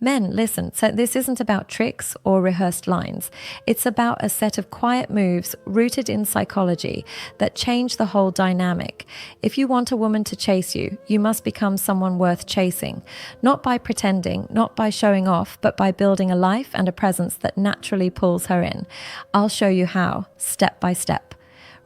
Men, listen, so this isn't about tricks or rehearsed lines. It's about a set of quiet moves rooted in psychology that change the whole dynamic. If you want a woman to chase you, you must become someone worth chasing. Not by pretending, not by showing off, but by building a life and a presence that naturally pulls her in. I'll show you how, step by step.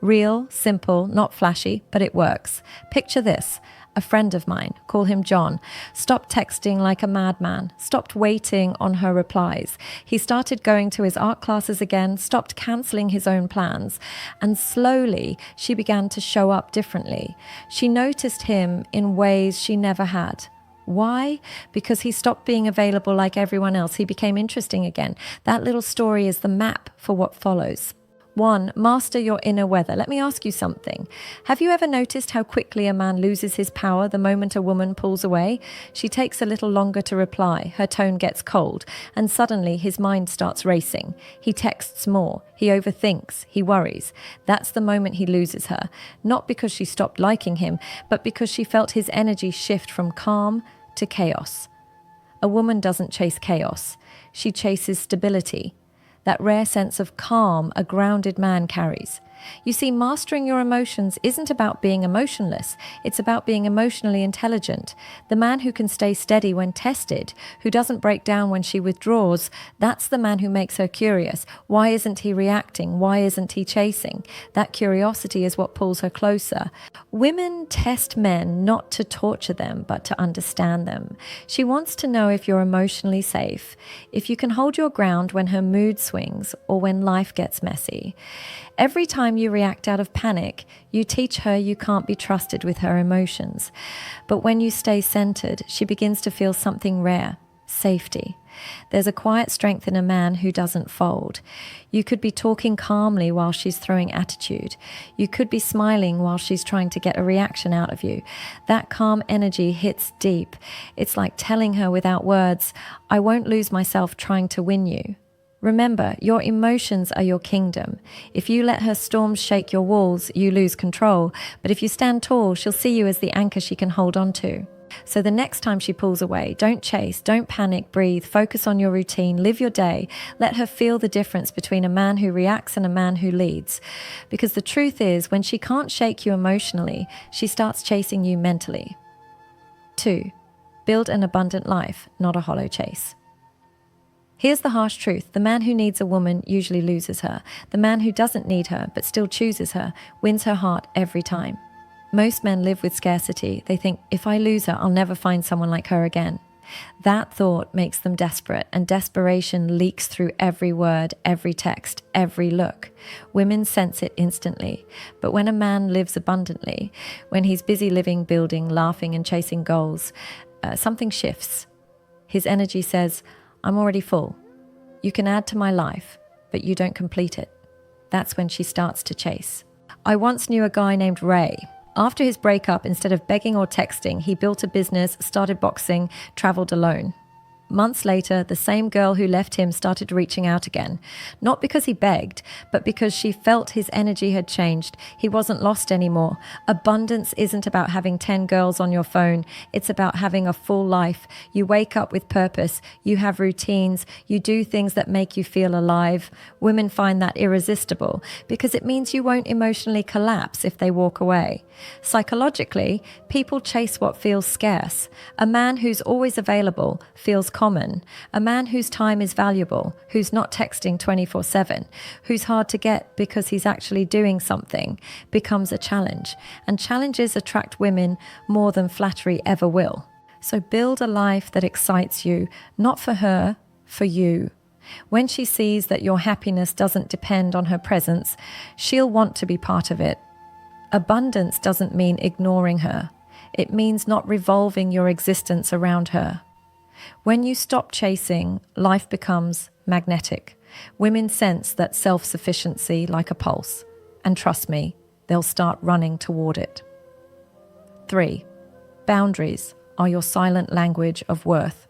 Real, simple, not flashy, but it works. Picture this. A friend of mine, call him John, stopped texting like a madman, stopped waiting on her replies. He started going to his art classes again, stopped cancelling his own plans, and slowly she began to show up differently. She noticed him in ways she never had. Why? Because he stopped being available like everyone else. He became interesting again. That little story is the map for what follows. 1. Master your inner weather. Let me ask you something. Have you ever noticed how quickly a man loses his power the moment a woman pulls away? She takes a little longer to reply, her tone gets cold, and suddenly his mind starts racing. He texts more, he overthinks, he worries. That's the moment he loses her. Not because she stopped liking him, but because she felt his energy shift from calm to chaos. A woman doesn't chase chaos. She chases stability. That rare sense of calm a grounded man carries. You see, mastering your emotions isn't about being emotionless. It's about being emotionally intelligent. The man who can stay steady when tested, who doesn't break down when she withdraws, that's the man who makes her curious. Why isn't he reacting? Why isn't he chasing? That curiosity is what pulls her closer. Women test men not to torture them, but to understand them. She wants to know if you're emotionally safe, if you can hold your ground when her mood swings or when life gets messy. Every time you react out of panic, you teach her you can't be trusted with her emotions. But when you stay centered, she begins to feel something rare, safety. There's a quiet strength in a man who doesn't fold. You could be talking calmly while she's throwing attitude. You could be smiling while she's trying to get a reaction out of you. That calm energy hits deep. It's like telling her without words, I won't lose myself trying to win you. Remember, your emotions are your kingdom. If you let her storms shake your walls, you lose control. But if you stand tall, she'll see you as the anchor she can hold on to. So the next time she pulls away, don't chase, don't panic, breathe, focus on your routine, live your day. Let her feel the difference between a man who reacts and a man who leads. Because the truth is, when she can't shake you emotionally, she starts chasing you mentally. 2. Build an abundant life, not a hollow chase. Here's the harsh truth. The man who needs a woman usually loses her. The man who doesn't need her but still chooses her wins her heart every time. Most men live with scarcity. They think, if I lose her, I'll never find someone like her again. That thought makes them desperate, and desperation leaks through every word, every text, every look. Women sense it instantly. But when a man lives abundantly, when he's busy living, building, laughing and chasing goals, something shifts. His energy says, I'm already full. You can add to my life, but you don't complete it. That's when she starts to chase. I once knew a guy named Ray. After his breakup, instead of begging or texting, he built a business, started boxing, traveled alone. Months later, the same girl who left him started reaching out again. Not because he begged, but because she felt his energy had changed. He wasn't lost anymore. Abundance isn't about having 10 girls on your phone. It's about having a full life. You wake up with purpose. You have routines. You do things that make you feel alive. Women find that irresistible because it means you won't emotionally collapse if they walk away. Psychologically, people chase what feels scarce. A man who's always available feels common. A man whose time is valuable, who's not texting 24/7, who's hard to get because he's actually doing something, becomes a challenge. And challenges attract women more than flattery ever will. So build a life that excites you, not for her, for you. When she sees that your happiness doesn't depend on her presence, she'll want to be part of it. Abundance doesn't mean ignoring her. It means not revolving your existence around her. When you stop chasing, life becomes magnetic. Women sense that self-sufficiency like a pulse. And trust me, they'll start running toward it. 3. Boundaries are your silent language of worth.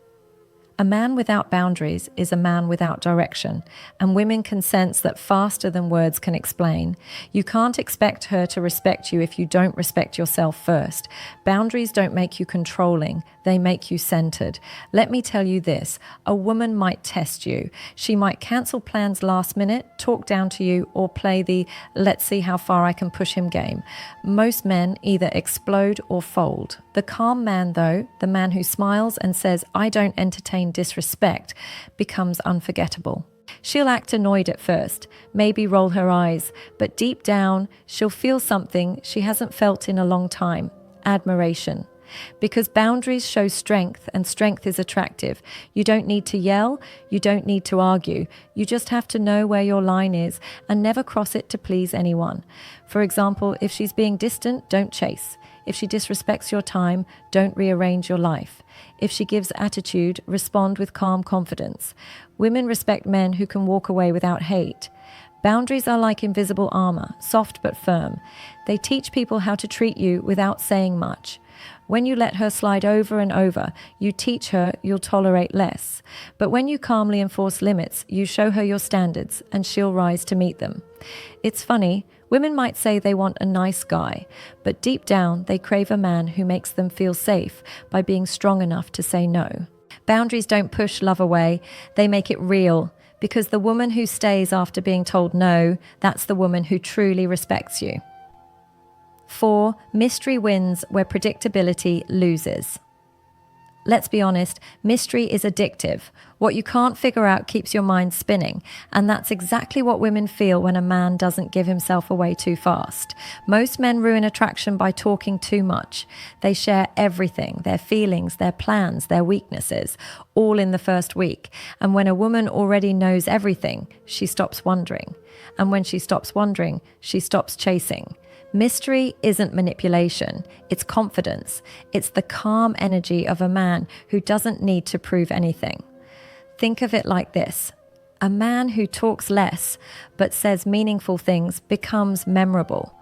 A man without boundaries is a man without direction, and women can sense that faster than words can explain. You can't expect her to respect you if you don't respect yourself first. Boundaries don't make you controlling, they make you centered. Let me tell you this, a woman might test you. She might cancel plans last minute, talk down to you, or play the let's see how far I can push him game. Most men either explode or fold. The calm man, though, the man who smiles and says, I don't entertain disrespect, becomes unforgettable. She'll act annoyed at first, maybe roll her eyes, but deep down, she'll feel something she hasn't felt in a long time: admiration. Because boundaries show strength, and strength is attractive. You don't need to yell, you don't need to argue. You just have to know where your line is and never cross it to please anyone. For example, if she's being distant, don't chase. If she disrespects your time, don't rearrange your life. If she gives attitude, respond with calm confidence. Women respect men who can walk away without hate. Boundaries are like invisible armor, soft but firm. They teach people how to treat you without saying much. When you let her slide over and over, you teach her you'll tolerate less. But when you calmly enforce limits, you show her your standards, and she'll rise to meet them. It's funny, women might say they want a nice guy, but deep down they crave a man who makes them feel safe by being strong enough to say no. Boundaries don't push love away, they make it real. Because the woman who stays after being told no, that's the woman who truly respects you. 4. Mystery wins where predictability loses. Let's be honest, mystery is addictive. What you can't figure out keeps your mind spinning, and that's exactly what women feel when a man doesn't give himself away too fast. Most men ruin attraction by talking too much. They share everything, their feelings, their plans, their weaknesses, all in the first week. And when a woman already knows everything, she stops wondering. And when she stops wondering, she stops chasing. Mystery isn't manipulation, it's confidence. It's the calm energy of a man who doesn't need to prove anything. Think of it like this. A man who talks less but says meaningful things becomes memorable.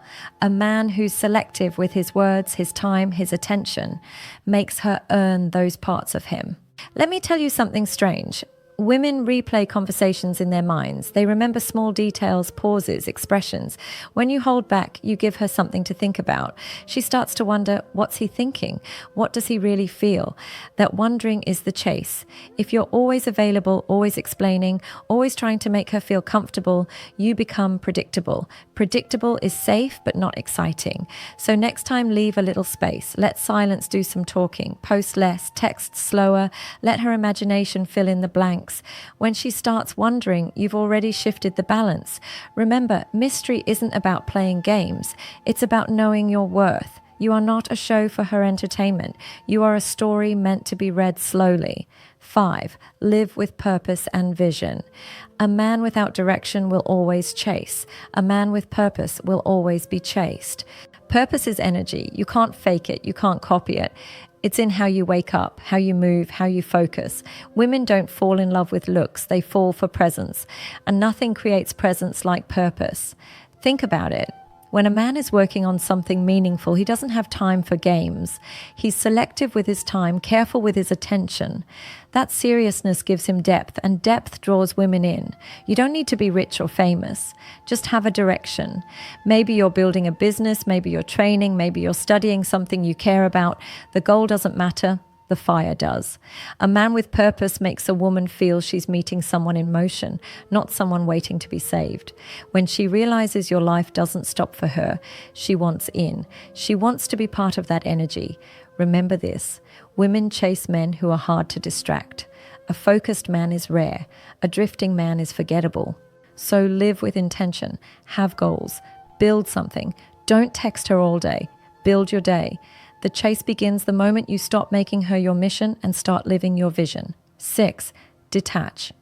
A man who's selective with his words, his time, his attention makes her earn those parts of him. Let me tell you something strange. Women replay conversations in their minds. They remember small details, pauses, expressions. When you hold back, you give her something to think about. She starts to wonder, what's he thinking? What does he really feel? That wondering is the chase. If you're always available, always explaining, always trying to make her feel comfortable, you become predictable. Predictable is safe, but not exciting. So next time, leave a little space. Let silence do some talking. Post less, text slower. Let her imagination fill in the blanks. When she starts wondering, you've already shifted the balance. Remember, mystery isn't about playing games. It's about knowing your worth. You are not a show for her entertainment. You are a story meant to be read slowly. 5. Live with purpose and vision. A man without direction will always chase. A man with purpose will always be chased. Purpose is energy. You can't fake it. You can't copy it. It's in how you wake up, how you move, how you focus. Women don't fall in love with looks, they fall for presence. And nothing creates presence like purpose. Think about it. When a man is working on something meaningful, he doesn't have time for games. He's selective with his time, careful with his attention. That seriousness gives him depth, and depth draws women in. You don't need to be rich or famous. Just have a direction. Maybe you're building a business, maybe you're training, maybe you're studying something you care about. The goal doesn't matter. The fire does. A man with purpose makes a woman feel she's meeting someone in motion, not someone waiting to be saved. When she realizes your life doesn't stop for her, she wants in. She wants to be part of that energy. Remember this, women chase men who are hard to distract. A focused man is rare. A drifting man is forgettable. So live with intention. Have goals. Build something. Don't text her all day. Build your day. The chase begins the moment you stop making her your mission and start living your vision. 6. Detach.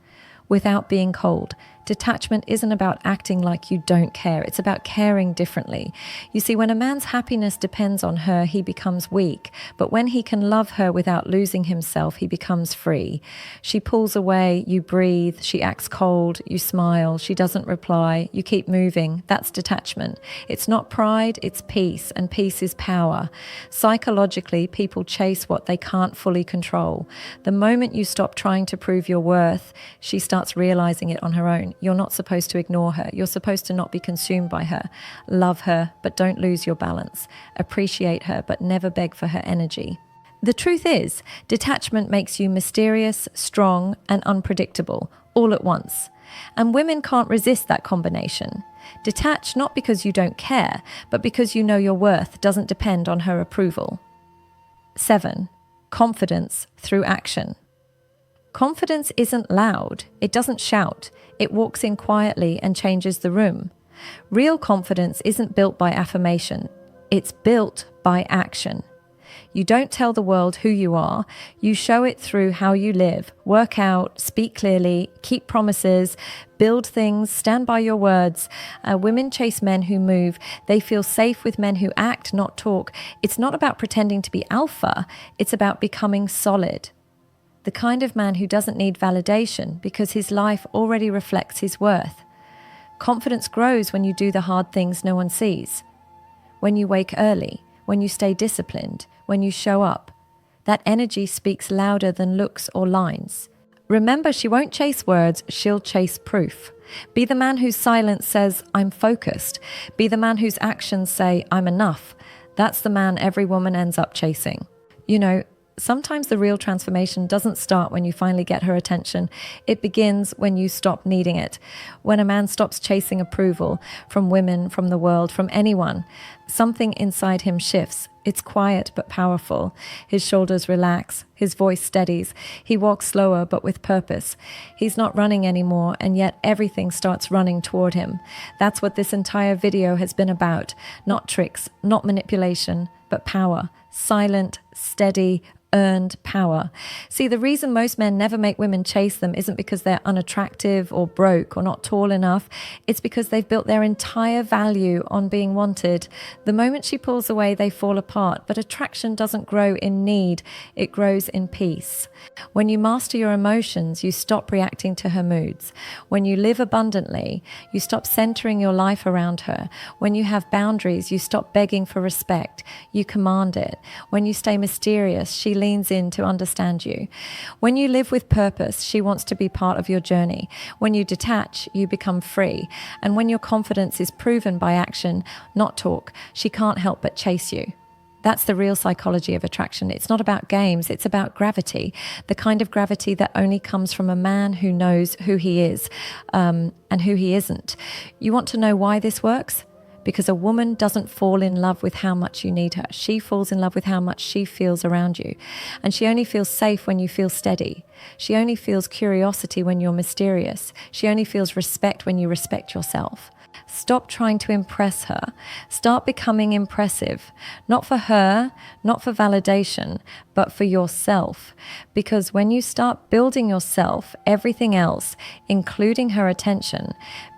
Without being cold. Detachment isn't about acting like you don't care. It's about caring differently. You see, when a man's happiness depends on her, he becomes weak. But when he can love her without losing himself, he becomes free. She pulls away, you breathe, she acts cold, you smile, she doesn't reply, you keep moving. That's detachment. It's not pride, it's peace, and peace is power. Psychologically, people chase what they can't fully control. The moment you stop trying to prove your worth, she starts realizing it on her own. You're not supposed to ignore her. You're supposed to not be consumed by her. Love her, but don't lose your balance. Appreciate her, but never beg for her energy. The truth is, detachment makes you mysterious, strong, and unpredictable, all at once. And women can't resist that combination. Detach not because you don't care, but because you know your worth doesn't depend on her approval. 7. Confidence through action. Confidence isn't loud. It doesn't shout. It walks in quietly and changes the room. Real confidence isn't built by affirmation. It's built by action. You don't tell the world who you are. You show it through how you live, work out, speak clearly, keep promises, build things, stand by your words. Women chase men who move. They feel safe with men who act, not talk. It's not about pretending to be alpha. It's about becoming solid. The kind of man who doesn't need validation because his life already reflects his worth. Confidence grows when you do the hard things no one sees. When you wake early, when you stay disciplined, when you show up. That energy speaks louder than looks or lines. Remember, she won't chase words, she'll chase proof. Be the man whose silence says, I'm focused. Be the man whose actions say, I'm enough. That's the man every woman ends up chasing. You know, sometimes the real transformation doesn't start when you finally get her attention. It begins when you stop needing it. When a man stops chasing approval from women, from the world, from anyone, something inside him shifts. It's quiet but powerful. His shoulders relax. His voice steadies. He walks slower but with purpose. He's not running anymore, and yet everything starts running toward him. That's what this entire video has been about. Not tricks, not manipulation, but power. Silent, steady, earned power. See, the reason most men never make women chase them isn't because they're unattractive or broke or not tall enough. It's because they've built their entire value on being wanted. The moment she pulls away, they fall apart. But attraction doesn't grow in need. It grows in peace. When you master your emotions, you stop reacting to her moods. When you live abundantly, you stop centering your life around her. When you have boundaries, you stop begging for respect. You command it. When you stay mysterious, she leans in to understand you. When you live with purpose, she wants to be part of your journey. When you detach, you become free. And when your confidence is proven by action, not talk, she can't help but chase you. That's the real psychology of attraction. It's not about games, it's about gravity. The kind of gravity that only comes from a man who knows who he is and who he isn't. You want to know why this works? Because a woman doesn't fall in love with how much you need her. She falls in love with how much she feels around you. And she only feels safe when you feel steady. She only feels curiosity when you're mysterious. She only feels respect when you respect yourself. Stop trying to impress her. Start becoming impressive. Not for her, not for validation, but for yourself. Because when you start building yourself, everything else, including her attention,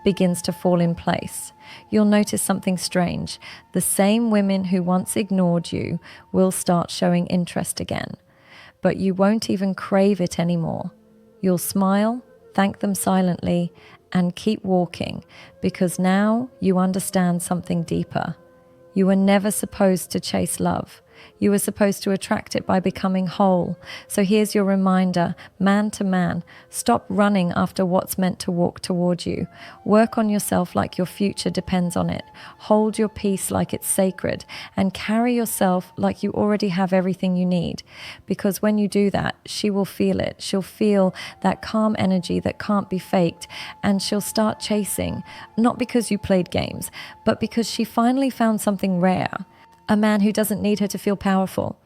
begins to fall in place. You'll notice something strange. The same women who once ignored you will start showing interest again. But you won't even crave it anymore. You'll smile, thank them silently, and keep walking, because now you understand something deeper. You were never supposed to chase love. You were supposed to attract it by becoming whole. So here's your reminder, man to man, stop running after what's meant to walk toward you. Work on yourself like your future depends on it. Hold your peace like it's sacred, and carry yourself like you already have everything you need. Because when you do that, she will feel it. She'll feel that calm energy that can't be faked, and she'll start chasing, not because you played games, but because she finally found something rare. A man who doesn't need her to feel powerful.